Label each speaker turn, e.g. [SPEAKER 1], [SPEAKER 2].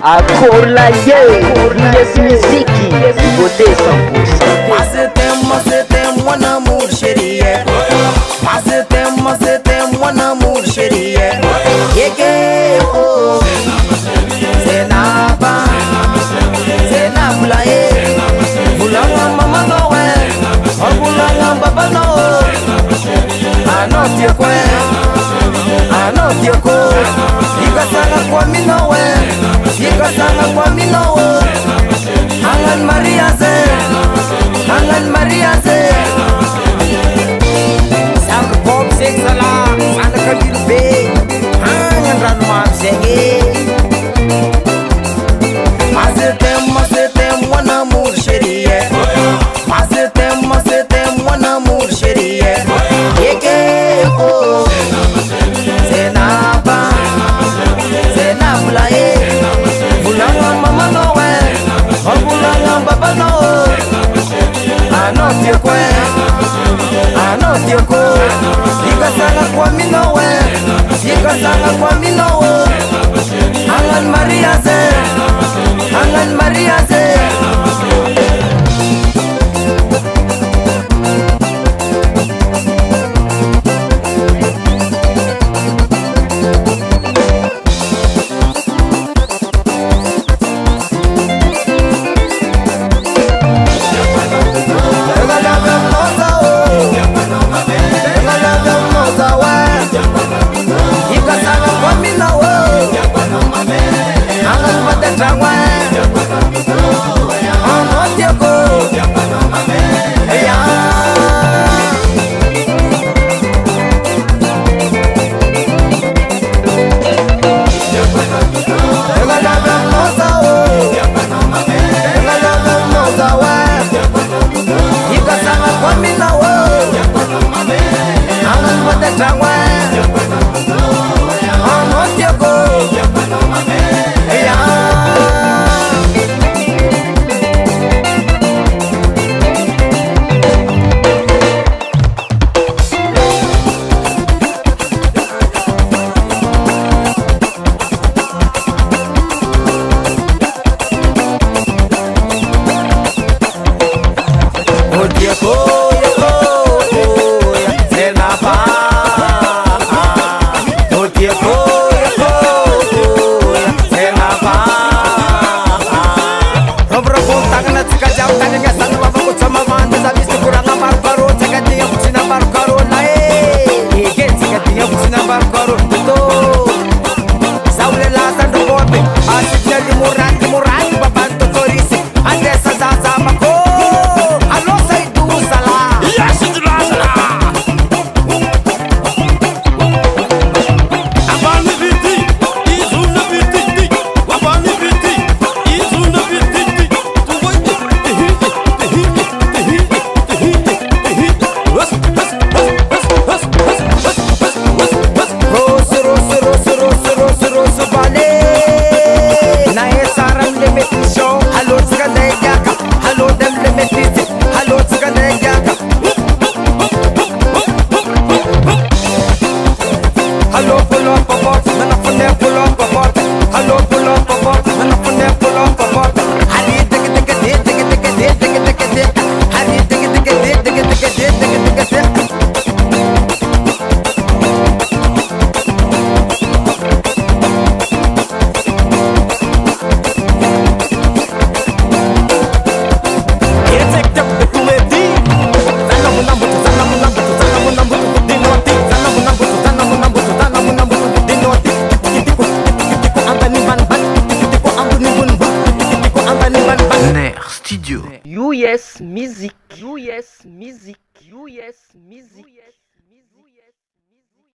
[SPEAKER 1] Akola yes miziki beauté 100%.
[SPEAKER 2] Moi c'est mon amour chéri. Moi c'est mon amour chéri. Yeke oh, c'est naba, c'est nablaye. Bulanga mama noe, oh bulanga baba no. Anotie kwe, anotie ko. Ika sana kwa minowe, ika sana kwa minowe. Angan Maria ze, Angan Maria ze. Sangat pop seksala, sana kabil be. Angan ranu maaf zengi. Moi c'est mon amour chéri. Moi c'est mon amour chéri. Yeke oh, c'est naba, c'est nablaye. Bulanga mama noe, oh bulanga baba no. Anotie kwe, anotie ko. Ika sana kwa minowe, ika sana kwa minowe. Angan Maria ze, Angan Maria ze.
[SPEAKER 1] US Music. US Music. US Music.